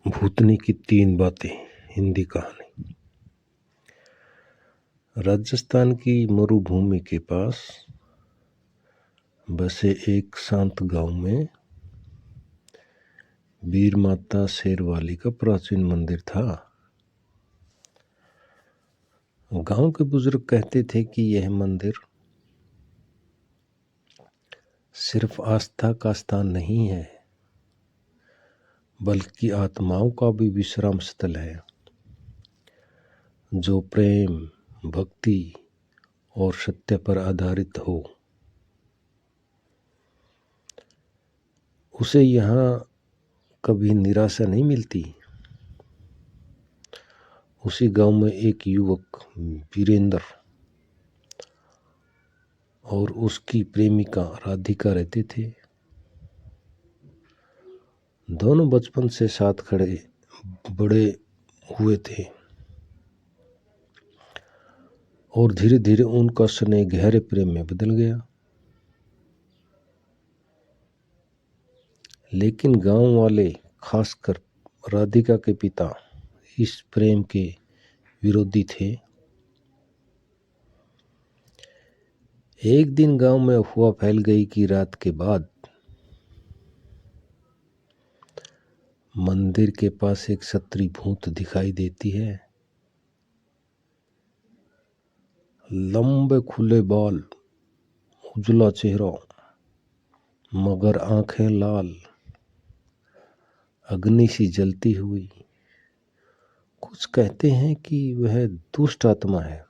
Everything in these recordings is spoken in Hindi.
भूतनी की 3 बातें। हिंदी कहानी। राजस्थान की मरुभूमि के पास बसे एक शांत गांव में वीर माता शेरवाली का प्राचीन मंदिर था। गांव के बुजुर्ग कहते थे कि यह मंदिर सिर्फ आस्था का स्थान नहीं है, बल्कि आत्माओं का भी विश्राम स्थल है, जो प्रेम, भक्ति और सत्य पर आधारित हो। उसे यहाँ कभी निराशा नहीं मिलती। उसी गांव में एक युवक वीरेंद्र और उसकी प्रेमिका राधिका रहते थे। दोनों बचपन से साथ खड़े बड़े हुए थे और धीरे धीरे उनका स्नेह गहरे प्रेम में बदल गया। लेकिन गांव वाले, खासकर राधिका के पिता, इस प्रेम के विरोधी थे। एक दिन गांव में अफवाह फैल गई कि रात के बाद मंदिर के पास एक स्त्री भूत दिखाई देती है। लंबे खुले बाल, उजला चेहरा, मगर आंखें लाल, अग्नि सी जलती हुई। कुछ कहते हैं कि वह दुष्ट आत्मा है,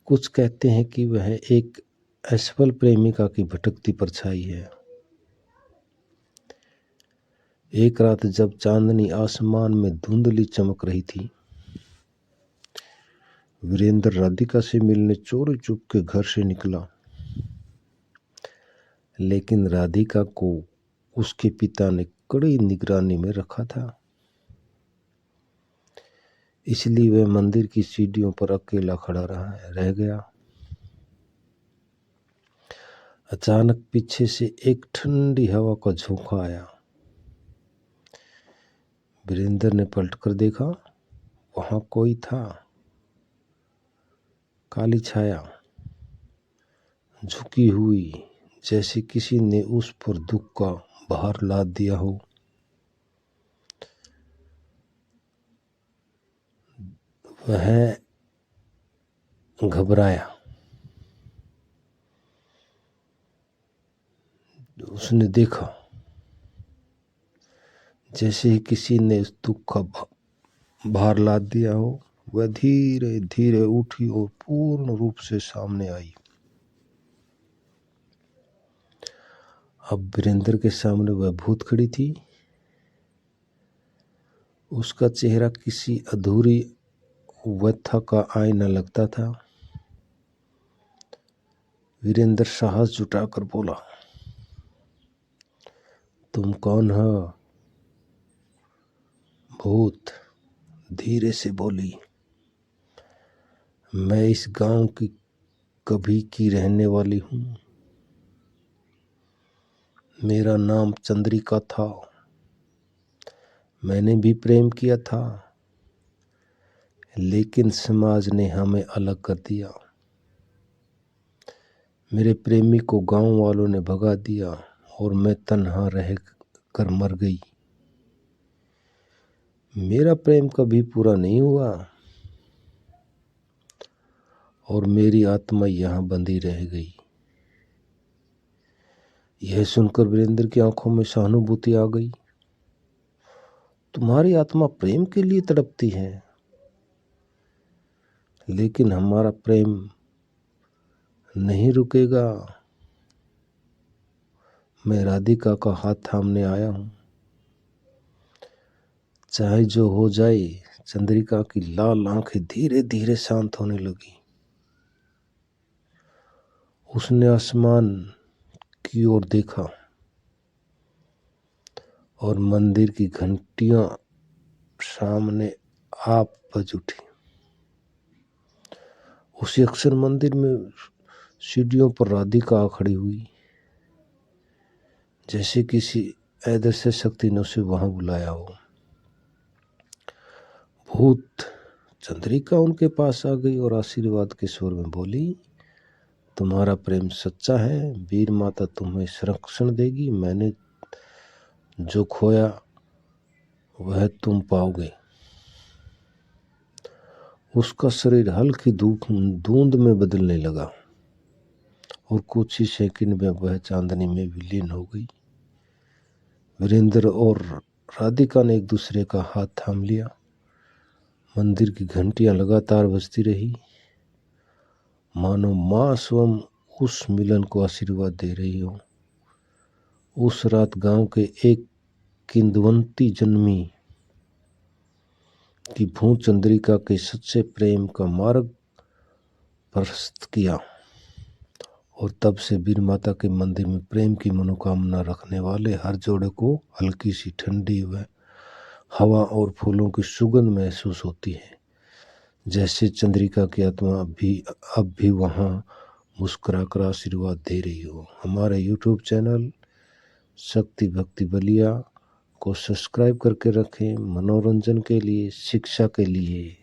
कुछ कहते हैं कि वह एक असफल प्रेमिका की भटकती परछाई है। एक रात जब चांदनी आसमान में धुंधली चमक रही थी, वीरेंद्र राधिका से मिलने चोरी चुप के घर से निकला। लेकिन राधिका को उसके पिता ने कड़ी निगरानी में रखा था, इसलिए वह मंदिर की सीढ़ियों पर अकेला खड़ा रह गया। अचानक पीछे से एक ठंडी हवा का झोंका आया। वीरेंद्र ने पलटकर देखा, वहां कोई था। काली छाया, झुकी हुई, जैसे किसी ने उस पर दुख का भार लाद दिया हो। वह घबराया। उसने देखा जैसे ही किसी ने उस दुख का भार लाद दिया हो। वह धीरे धीरे उठी और पूर्ण रूप से सामने आई। अब वीरेंद्र के सामने वह भूत खड़ी थी। उसका चेहरा किसी अधूरी व्यथा का आईना लगता था। वीरेंद्र साहस जुटाकर बोला, तुम कौन हो? भूत धीरे से बोली, मैं इस गांव की कभी की रहने वाली हूँ। मेरा नाम चंद्रिका था। मैंने भी प्रेम किया था, लेकिन समाज ने हमें अलग कर दिया। मेरे प्रेमी को गांव वालों ने भगा दिया और मैं तन्हा रह कर मर गई। मेरा प्रेम कभी पूरा नहीं हुआ और मेरी आत्मा यहाँ बंधी रह गई। यह सुनकर वीरेंद्र की आंखों में सहानुभूति आ गई। तुम्हारी आत्मा प्रेम के लिए तड़पती है, लेकिन हमारा प्रेम नहीं रुकेगा। मैं राधिका का हाथ थामने आया हूँ। चाहे जो हो जाए। चंद्रिका की लाल आंखें धीरे धीरे शांत होने लगी। उसने आसमान की ओर देखा और मंदिर की घंटियां सामने आप बज उठी। उसी अक्षर मंदिर में सीढ़ियों पर राधिका खड़ी हुई, जैसे किसी अदृश्य शक्ति ने उसे वहां बुलाया हो। भूत चंद्रिका उनके पास आ गई और आशीर्वाद के स्वर में बोली, तुम्हारा प्रेम सच्चा है, वीर माता तुम्हें संरक्षण देगी। मैंने जो खोया वह तुम पाओगे। उसका शरीर हल्की धुंध में बदलने लगा और कुछ ही सेकंड में वह चांदनी में विलीन हो गई। वीरेंद्र और राधिका ने एक दूसरे का हाथ थाम लिया। मंदिर की घंटियां लगातार बजती रही, मानो मां स्वयं उस मिलन को आशीर्वाद दे रही हो। उस रात गांव के एक किंवदंती जन्मी कि भूत चंद्रिका के सच्चे प्रेम का मार्ग प्रशस्त किया और तब से वीर माता के मंदिर में प्रेम की मनोकामना रखने वाले हर जोड़े को हल्की सी ठंडी हवा और फूलों की सुगंध महसूस होती है, जैसे चंद्रिका की आत्मा अब भी वहां मुस्कुराकर आशीर्वाद दे रही हो। हमारे यूट्यूब चैनल शक्ति भक्ति बलिया को सब्सक्राइब करके रखें, मनोरंजन के लिए, शिक्षा के लिए।